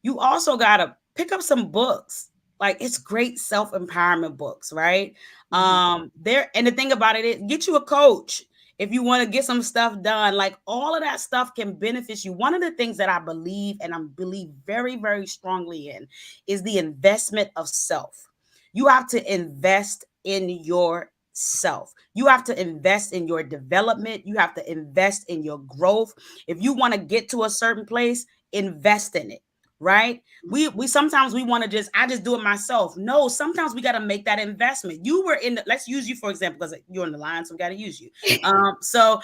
You also got to pick up some books. Like, it's great self-empowerment books, right? Hmm. There, and the thing about it is, get you a coach if you want to get some stuff done. Like, all of that stuff can benefit you. One of the things that I believe, and I believe very, very strongly in, is the investment of self. You have to invest in yourself. You have to invest in your development. You have to invest in your growth. If you want to get to a certain place, invest in it, right? We sometimes we want to I just do it myself. No, sometimes we got to make that investment. You were in let's use you for example, because you're on the line, so we got to use you. So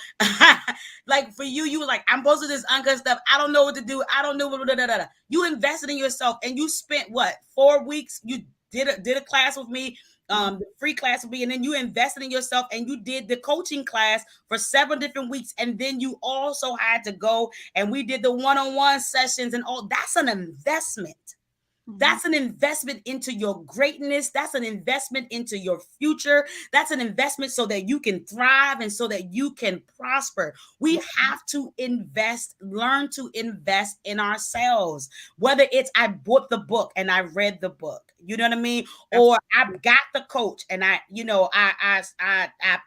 like for you, you were like, I'm posting this uncut stuff, I don't know what to do, I don't know what. You invested in yourself, and you spent what, 4 weeks? You did a class with me, the free class with me, and then you invested in yourself, and you did the coaching class for 7 different weeks, and then you also had to go and we did the one-on-one sessions and all. That's an investment. Mhm. That's an investment into your greatness. That's an investment into your future. That's an investment so that you can thrive and so that you can prosper. We Yeah, have to invest, learn to invest in ourselves. Whether it's I bought the book and I read the book, you know what I mean? Or I absolutely. got the coach and I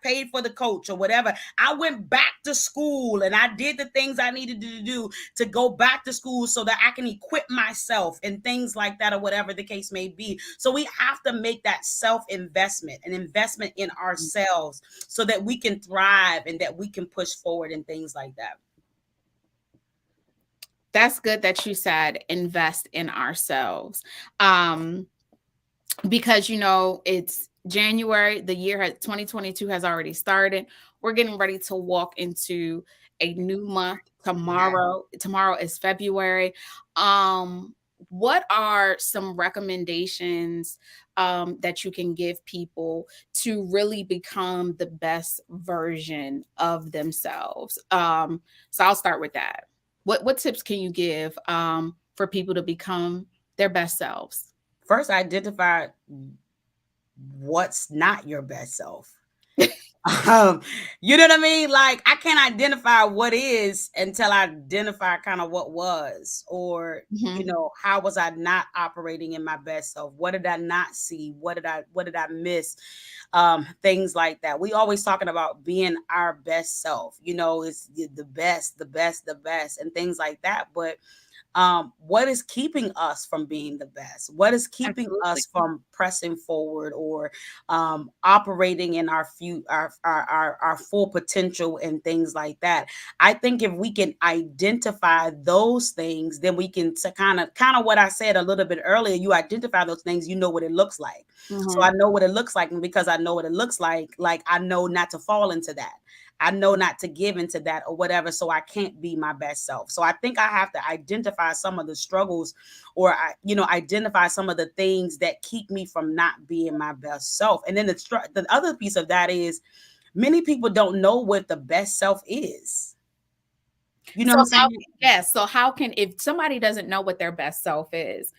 paid for the coach or whatever. I went back to school and I did the things I needed to do to go back to school so that I can equip myself and things like that, or whatever the case may be. So we have to make that self investment, an investment in ourselves, so that we can thrive and that we can push forward and things like that. That's good that you said invest in ourselves. Um, because it's January, the year 2022 has already started. We're getting ready to walk into a new month Yeah. tomorrow. Tomorrow is February. Um what are some recommendations that you can give people to really become the best version of themselves? So I'll start with that. What tips can you give for people to become their best selves? First, identify what's not your best self. You know what I mean? Like I can't identify what is until I identify kind of what was, or Mhm. how was I not operating in my best self? What did I not see? What did I miss? Things like that. We always talking about being our best self. It's the best, the best, the best, and things like that. But what is keeping us from being the best? What is keeping Absolutely. us from pressing forward, or operating in our full potential and things like that? I think if we can identify those things, then we can kind of what I said a little bit earlier. You identify those things, you know what it looks like. So I Mhm. know what it looks like, and because I know what it looks like I know not to fall into that. I know not to give into that or whatever, so I can't be my best self. So I think I have to identify some of the struggles, or identify some of the things that keep me from not being my best self. And then the other piece of that is many people don't know what the best self is. You know So what I'm how saying? yes, so how can, if somebody doesn't know what their best self is,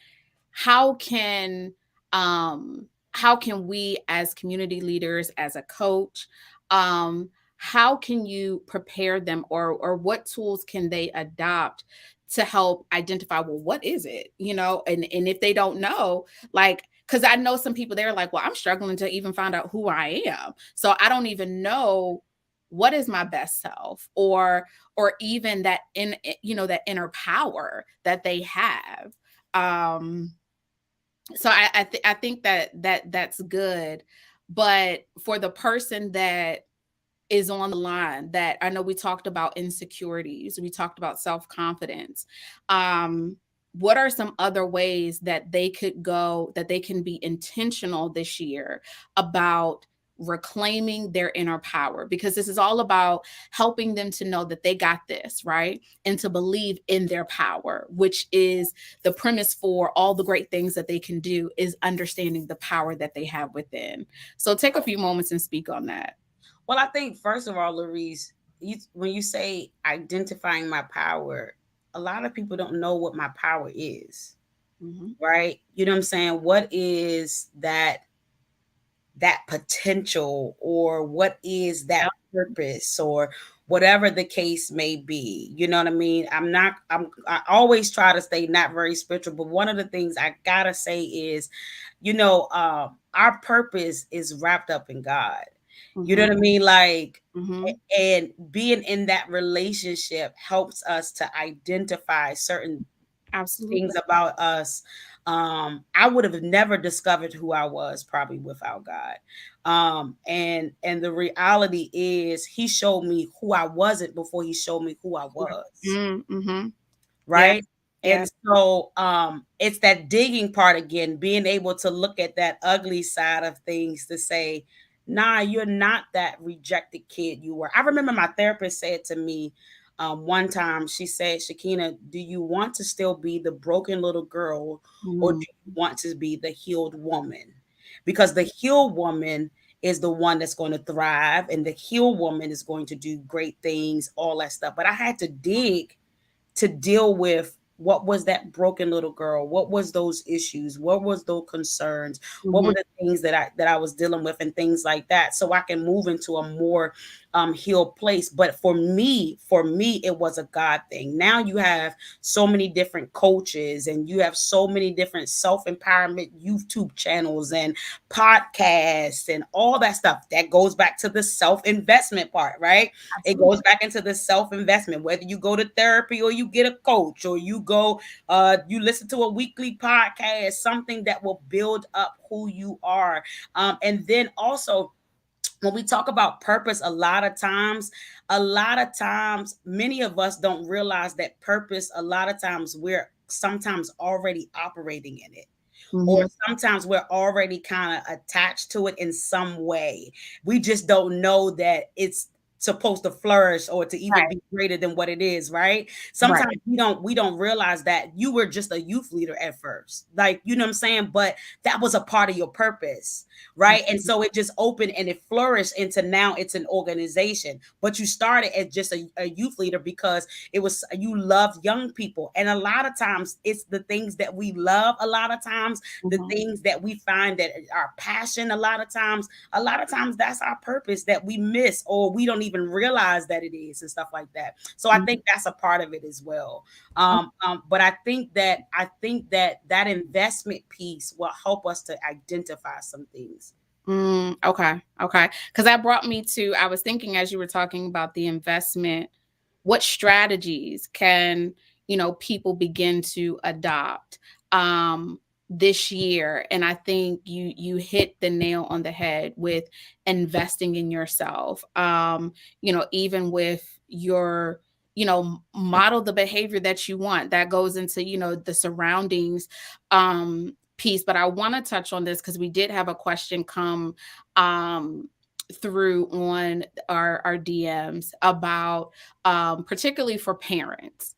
how can we as community leaders, as a coach, um how can you prepare them, or what tools can they adopt to help identify, well, what is it, and if they don't know, like, because I know some people, they're like, well, I'm struggling to even find out who I am, so I don't even know what is my best self, or even that that inner power that they have. um so I think that's good. But for the person that is on the line, that I know, we talked about insecurities, we talked about self-confidence. um what are some other ways that they can be intentional this year about reclaiming their inner power? Because this is all about helping them to know that they got this, right? And to believe in their power, which is the premise for all the great things that they can do, is understanding the power that they have within. So take a few moments and speak on that. Well, I think first of all, Louise, when you say identifying my power, a lot of people don't know what my power is, Mhm. right? You know what I'm saying? What is that potential, or what is that Yep. purpose, or whatever the case may be? You know what I mean? I always try to stay not very spiritual, but one of the things I gotta say is, our purpose is wrapped up in God. You know Mhm. what I mean? Like, Mhm. and being in that relationship helps us to identify certain things Absolutely. about us. I would have never discovered who I was probably without God. And the reality is he showed me who I wasn't before he showed me who I was. Mhm. Yeah. Right. And Yes. so it's that digging part again, being able to look at that ugly side of things to say, nah, you're not that rejected kid you were. I remember my therapist said to me one time, she said, Shakina, do you want to still be the broken little girl, or do Mm. you want to be the healed woman? Because the healed woman is the one that's going to thrive, and the healed woman is going to do great things, all that stuff. But I had to dig to deal with what was that broken little girl, what was those issues, what was those concerns, what were Mhm. the things that I was dealing with, and things like that, so I can move into a more healed place. But for me it was a God thing. Now you have so many different coaches, and you have so many different self-empowerment YouTube channels and podcasts and all that stuff. That goes back to the self-investment part, right? It goes Absolutely. back into the self-investment, whether you go to therapy or you get a coach, or you go you listen to a weekly podcast, something that will build up who you are. And then also, when we talk about purpose, a lot of times many of us don't realize that purpose, a lot of times we're sometimes already operating in it, or Mhm. sometimes we're already kind of attached to it in some way. We just don't know that it's supposed to flourish or to even Right. be greater than what it is, right? Sometimes Right. we don't realize that you were just a youth leader at first, like, you know what I'm saying, but that was a part of your purpose, right? And Mhm. so it just opened and it flourished into, now it's an organization. But you started as just a youth leader because it was, you love young people. And a lot of times it's the things that we love, a lot of times the Mhm. things that we find that our passion, a lot of times that's our purpose that we miss, or we don't even realize that it is, and stuff like that. So I Mhm. think that's a part of it as well. But I think that investment piece will help us to identify some things. Okay. Okay. Because that brought me to, I was thinking as you were talking about the investment, what strategies can, people begin to adopt this year? And I think you hit the nail on the head with investing in yourself. Even with your, model the behavior that you want. That goes into, the surroundings piece. But I want to touch on this because we did have a question come um through on our DMs about particularly for parents,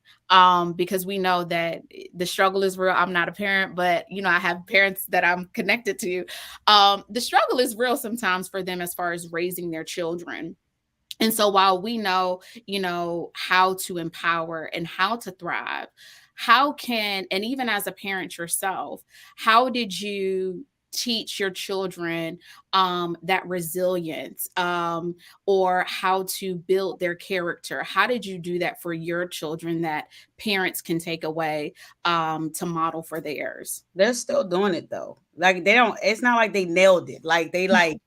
because we know that the struggle is real. I'm not a parent, but I have parents that I'm connected to. The struggle is real sometimes for them as far as raising their children. And so while we know, how to empower and how to thrive, how can, and even as a parent yourself, how did you teach your children that resilience, or how to build their character? How did you do that for your children that parents can take away to model for theirs? They're still doing it though. Like, they don't, it's not like they nailed it. Like, they like,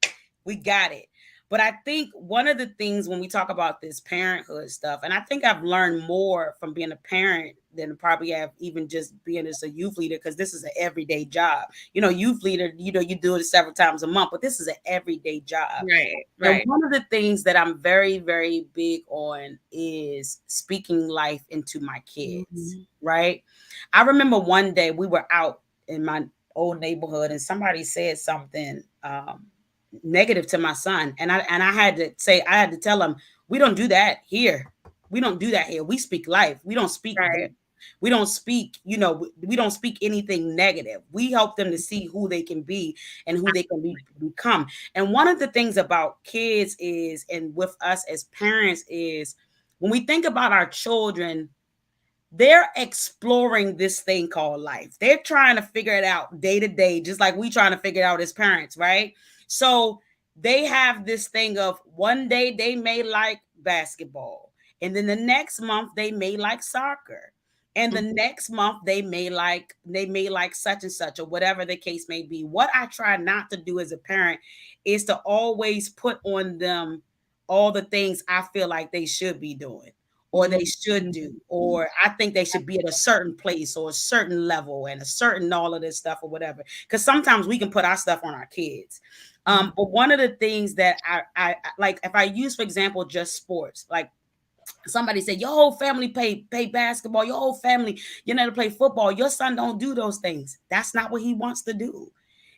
we got it. But I think one of the things when we talk about this parenthood stuff, and I think I've learned more from being a parent than probably have even just being as a youth leader, because this is an everyday job. Youth leader, you do it several times a month, but this is an everyday job. Right, And right. one of the things that I'm very, very big on is speaking life into my kids, Mhm. right? I remember one day we were out in my old neighborhood, and somebody said something negative to my son, and I had to tell him, we don't do that here. We don't do that here. We speak life. We don't speak death. Right. We don't speak, we don't speak anything negative. We help them to see who they can be and who they can become. And one of the things about kids is, and with us as parents, is when we think about our children, they're exploring this thing called life. They're trying to figure it out day to day, just like we trying to figure it out as parents, right? So they have this thing of, one day they may like basketball, and then the next month they may like soccer, and the Mhm. next month they may like such and such, or whatever the case may be. What I try not to do as a parent is to always put on them all the things I feel like they should be doing, or they should do, Mhm. or I think they should be at a certain place or a certain level and a certain all of this stuff or whatever. Because sometimes we can put our stuff on our kids. Mhm. But one of the things that I like, if I use, for example, just sports, like somebody said, your whole family play basketball, your whole family, to play football. Your son don't do those things. That's not what he wants to do.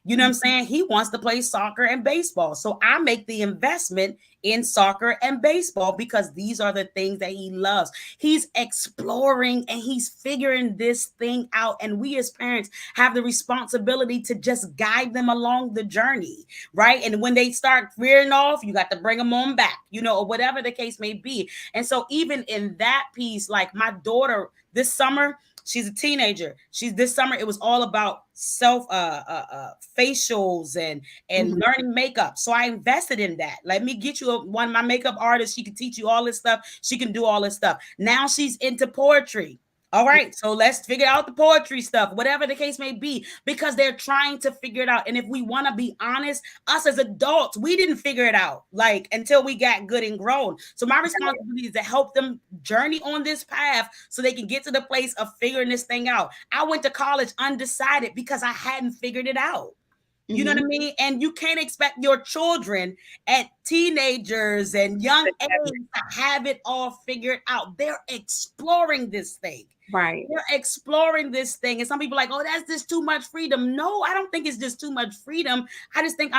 You know what I'm saying? He wants to play soccer and baseball. So I make the investment in soccer and baseball because these are the things that he loves. He's exploring and he's figuring this thing out. And we as parents have the responsibility to just guide them along the journey, right? And when they start veering off, you got to bring them on back, or whatever the case may be. And so even in that piece, like my daughter this summer, she's a teenager. She's this summer. It was all about self facials and Mhm. learning makeup. So I invested in that. Let me get you one of my makeup artists. She can teach you all this stuff. She can do all this stuff. Now she's into poetry. All right, so let's figure out the poetry stuff, whatever the case may be, because they're trying to figure it out. And if we want to be honest, us as adults, we didn't figure it out like until we got good and grown. So my responsibility is to help them journey on this path so they can get to the place of figuring this thing out. I went to college undecided because I hadn't figured it out. You know what I Mhm. mean? And you can't expect your children at teenagers and young age to have it all figured out. They're exploring this thing. Right. They're exploring this thing. And some people are like, oh, that's just too much freedom. No, I don't think it's just too much freedom. I just think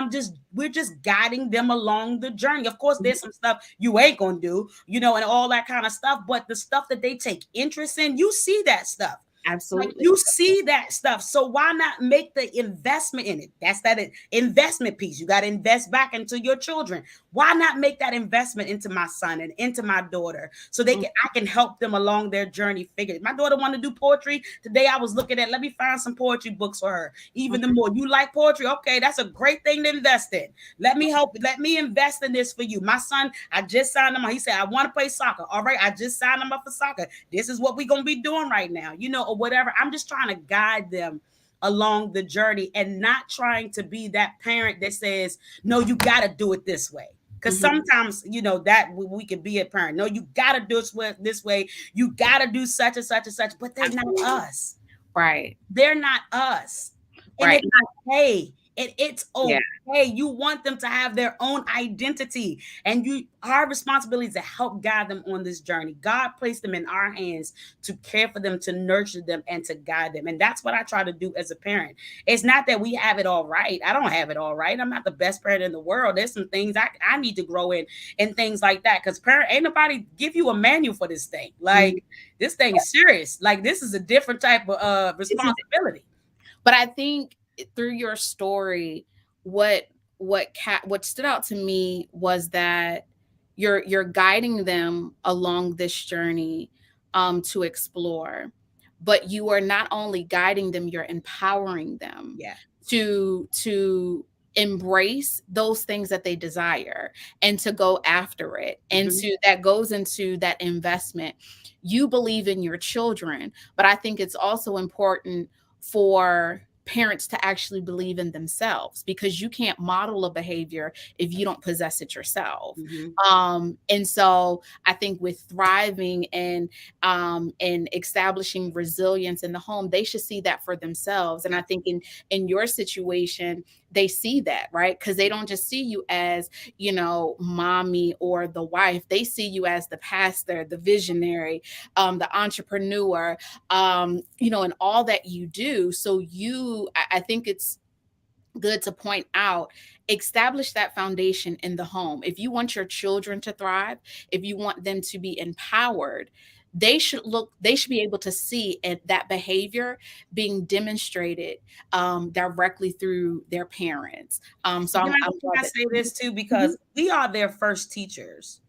we're just guiding them along the journey. Of course, Mhm. there's some stuff you ain't gonna do, and all that kind of stuff. But the stuff that they take interest in, you see that stuff. Like Absolutely. you see that stuff. So why not make the investment in it? That's that investment piece. You got to invest back into your children. Why not make that investment into my son and into my daughter so Mhm. I can help them along their journey figure it. My daughter wanted to do poetry. Today I was looking at, let me find some poetry books for her. Even the more you like poetry, okay, that's a great thing to invest in. Let me invest in this for you. My son, I just signed him up. He said, I want to play soccer. All right, I just signed him up for soccer. This is what we're going to be doing right now, or whatever. I'm just trying to guide them along the journey and not trying to be that parent that says, no, you got to do it this way. Because Mhm. sometimes, that we can be a parent. No, you got to do it this way. You got to do such and such and such, but they're not Absolutely. us. Right. They're not us. And Right. it's okay. It's Yeah. okay. You want them to have their own identity. And our responsibility is to help guide them on this journey. God placed them in our hands to care for them, to nurture them, and to guide them. And that's what I try to do as a parent. It's not that we have it all right. I don't have it all right. I'm not the best parent in the world. There's some things I need to grow in and things like that. Because parent, ain't nobody give you a manual for this thing. Mhm. Like this thing is serious. Like this is a different type of This is, responsibility. but I think through your story, what what stood out to me was that you're guiding them along this journey to explore, but you are not only guiding them, you're empowering them Yeah. to embrace those things that they desire and to go after it, and Mhm. to that goes into that investment. You believe in your children, but I think it's also important for parents to actually believe in themselves, because you can't model a behavior if you don't possess it yourself. Mhm. And so I think with thriving and establishing resilience in the home, they should see that for themselves. And I think in your situation, they see that, right? Because they don't just see you as, mommy or the wife. They see you as the pastor, the visionary, the entrepreneur, and all that you do. So I think it's good to point out, establish that foundation in the home. If you want your children to thrive, if you want them to be empowered, they should be able to see that behavior being demonstrated directly through their parents. So I'm Can glad I that. say this too? Mhm. Because we are their first teachers.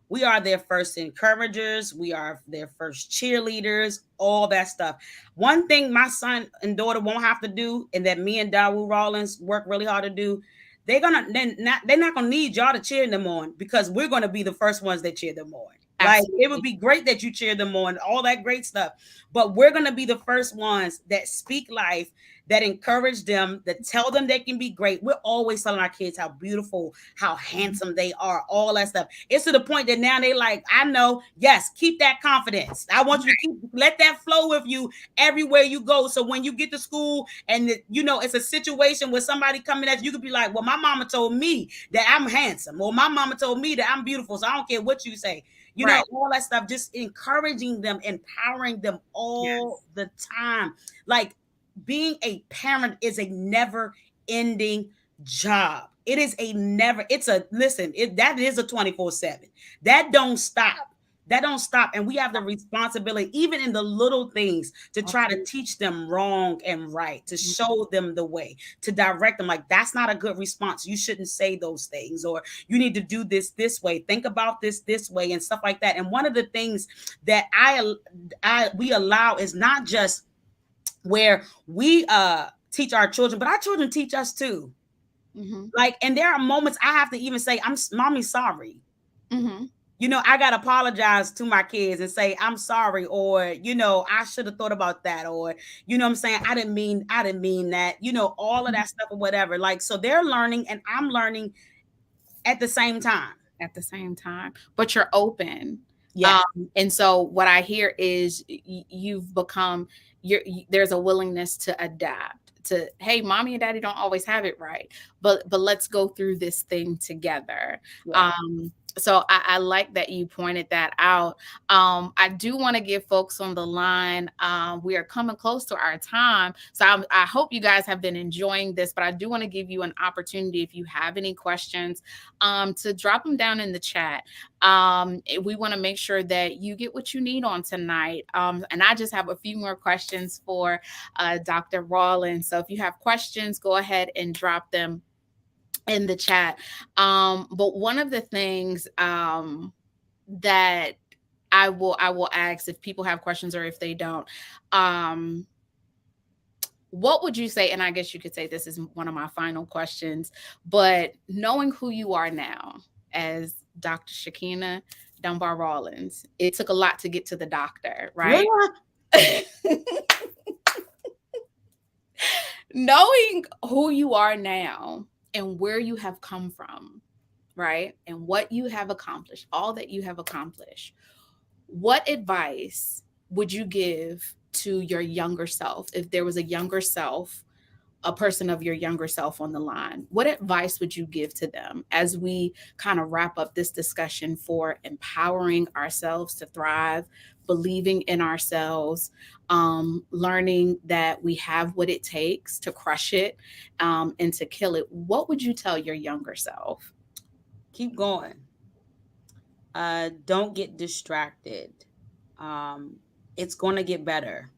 We are their first encouragers. We are their first cheerleaders, all that stuff. One thing my son and daughter won't have to do, and that me and Rawlings work really hard to do, they're not gonna need y'all to cheer them on, because we're gonna be the first ones that cheer them on. Like it would Absolutely. be great that you cheer them on, all that great stuff, but we're gonna be the first ones that speak life, that encourage them, that tell them they can be great. We're always telling our kids how beautiful, how handsome they are, all that stuff. It's to the point that now they like, I know, yes, keep that confidence. I want you to let that flow with you everywhere you go. So when you get to school and it's a situation where somebody coming at you, you could be like, well, my mama told me that I'm handsome, or my mama told me that I'm beautiful. So I don't care what you say. Right. All that stuff, just encouraging them, empowering them all Yes. the time. Like being a parent is a never ending job. It is a never, it's a, listen, that is a 24/7. That don't stop. that don't stop. And we have the responsibility, even in the little things, to try to teach them wrong and right, to show them the way, to direct them. Like, that's not a good response. You shouldn't say those things, or you need to do this way. Think about this way, and stuff like that. And one of the things that we allow is not just where we teach our children, but our children teach us too. Mm-hmm. Like, and there are moments I have to even say, Mommy, sorry. Mm-hmm. I got to apologize to my kids and say, I'm sorry, or, I should have thought about that, or, I'm saying, I didn't mean that, all of that stuff or whatever. Like, so they're learning and I'm learning at the same time. At the same time, but you're open. Yes. And so what I hear is you've become, there's a willingness to adapt to, hey, mommy and daddy don't always have it right, but let's go through this thing together. Yeah. So I like that you pointed that out. I do want to give folks on the line, we are coming close to our time. So I hope you guys have been enjoying this, but I do want to give you an opportunity, if you have any questions, to drop them down in the chat. We want to make sure that you get what you need on tonight. And I just have a few more questions for Dr. Rawlings. So if you have questions, go ahead and drop them in the chat. But one of the things that I will ask, if people have questions or if they don't, what would you say? And I guess you could say this is one of my final questions, but knowing who you are now as Dr. Shakina Dunbar Rawlings, it took a lot to get to the doctor, right? Yeah. Knowing who you are now and where you have come from, right? And what you have accomplished, all that you have accomplished, what advice would you give to your younger self? If there was a younger self, a person of your younger self on the line, what advice would you give to them as we kind of wrap up this discussion for empowering ourselves to thrive, believing in ourselves, learning that we have what it takes to crush it, and to kill it? What would you tell your younger self? Keep going. Don't get distracted. It's going to get better.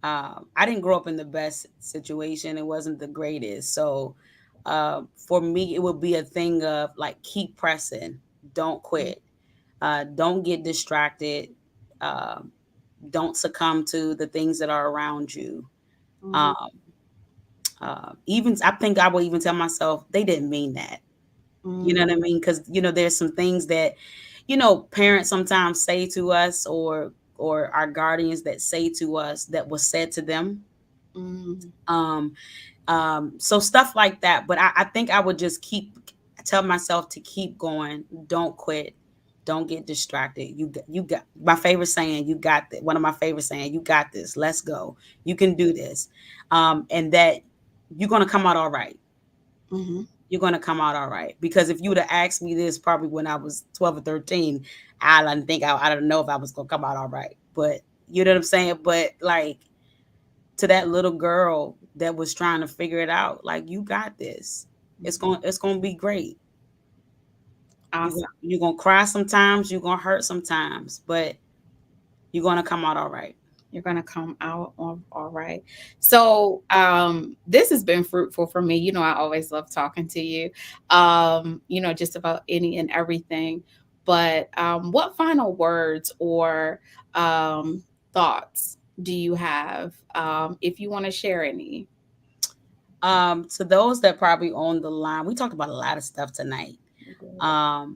I didn't grow up in the best situation. It wasn't the greatest. So for me, it would be a thing of like, keep pressing. Don't quit. Don't get distracted. Don't succumb to the things that are around you. Even I think I will even tell myself, they didn't mean that. You know what I mean? Because, there's some things that, parents sometimes say to us, or our guardians that say to us that was said to them. So stuff like that. But I think I would just tell myself to keep going. Don't quit. Don't get distracted. You got my favorite saying, you got this. One of my favorite saying, you got this. Let's go. You can do this. And that you're going to come out all right. You're going to come out all right. Because if you would have asked me this probably when I was 12 or 13, I didn't think I don't know if I was going to come out all right. But you know what I'm saying? But like, to that little girl that was trying to figure it out, like, you got this. It's going to be great. Awesome. You're going to cry sometimes. You're going to hurt sometimes. But you're going to come out all right. You're going to come out all right. So this has been fruitful for me. I always love talking to you, just about any and everything. But what final words or thoughts do you have, if you want to share any? To those that probably on the line, we talked about a lot of stuff tonight. But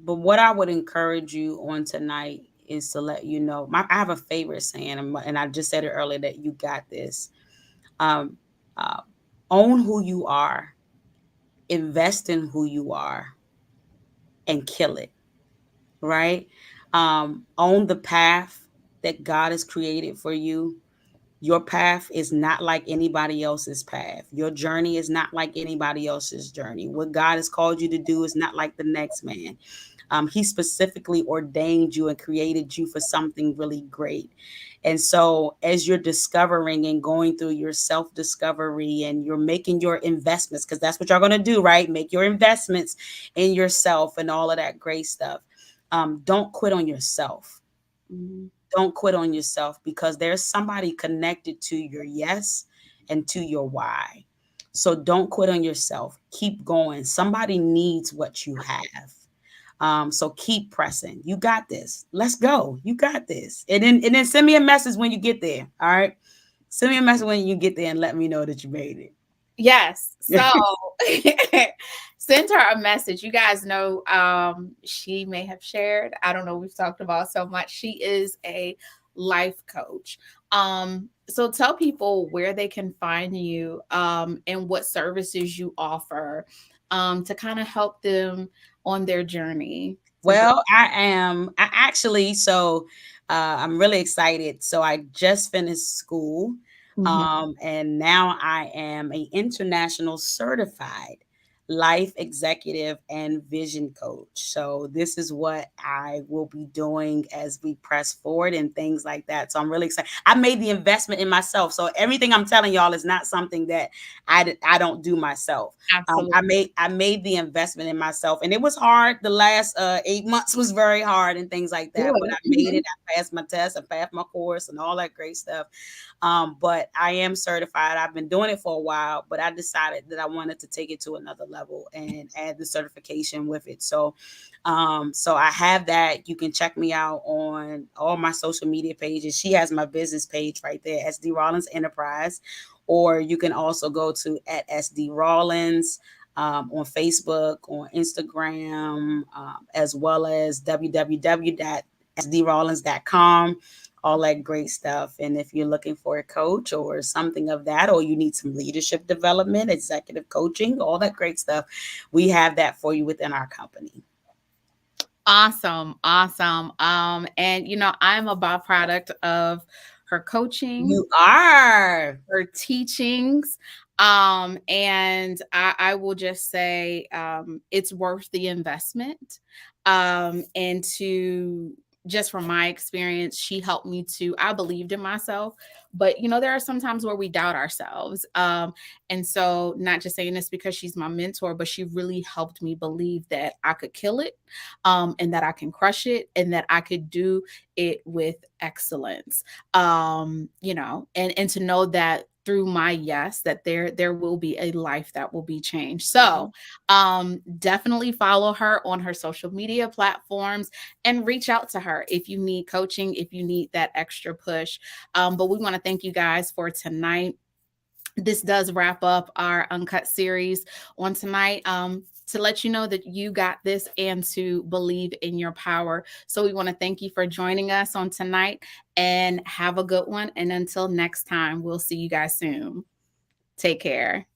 what I would encourage you on tonight is to let you know, I have a favorite saying, and I just said it earlier, that you got this. Own who you are, invest in who you are, and kill it. Right? Own the path that God has created for you. Your path is not like anybody else's path. Your journey is not like anybody else's journey. What God has called you to do is not like the next man. He specifically ordained you and created you for something really great. And so as you're discovering and going through your self-discovery and you're making your investments, because that's what you're going to do, right? Make your investments in yourself and all of that great stuff. don't quit on yourself. Mhm. Don't quit on yourself, because there's somebody connected to your yes and to your why. So don't quit on yourself. Keep going. Somebody needs what you have. So keep pressing. You got this. Let's go. You got this. And then send me a message when you get there. All right. Send me a message when you get there and let me know that you made Yes. So it. send her a message. You guys know, she may have shared. I don't know. We've talked about so much. She is a life coach. So tell people where they can find you, and what services you offer, to kind of help them on their journey to grow. Well, I actually, so I'm really excited. So I just finished school, Mhm. and now I am a international certified life executive and vision coach. So this is what I will be doing as we press forward and things like that. So I'm really excited. I made the investment in myself. So everything I'm telling y'all is not something that I don't do myself. Absolutely. I made the investment in myself, and it was hard. The last 8 months was very hard and things like that. But Good. I made it. I passed my test. I passed my course and all that great stuff. But I am certified. I've been doing it for a while, but I decided that I wanted to take it to another level and add the certification with it. So I have that. You can check me out on all my social media pages. She has my business page right there, SD Rawlings Enterprise, or you can also go to at SD Rawlings. On Facebook, on Instagram, as well as www.sdrawlings.com, all that great stuff. And if you're looking for a coach or something of that, or you need some leadership development, executive coaching, all that great stuff, we have that for you within our company. Awesome. Awesome. And I'm a byproduct of her coaching, You are. her teachings. And I will just say, it's worth the investment. And to just from my experience, she helped me to, I believed in myself, but there are some times where we doubt ourselves. And so, not just saying this because she's my mentor, but she really helped me believe that I could kill it, and that I can crush it, and that I could do it with excellence. And to know that through my yes, that there will be a life that will be changed. So definitely follow her on her social media platforms and reach out to her if you need coaching, if you need that extra push. But we want to thank you guys for tonight. This does wrap up our Uncut series on tonight, to let you know that you got this and to believe in your power. So we want to thank you for joining us on tonight, and have a good one. And until next time, we'll see you guys soon. Take care.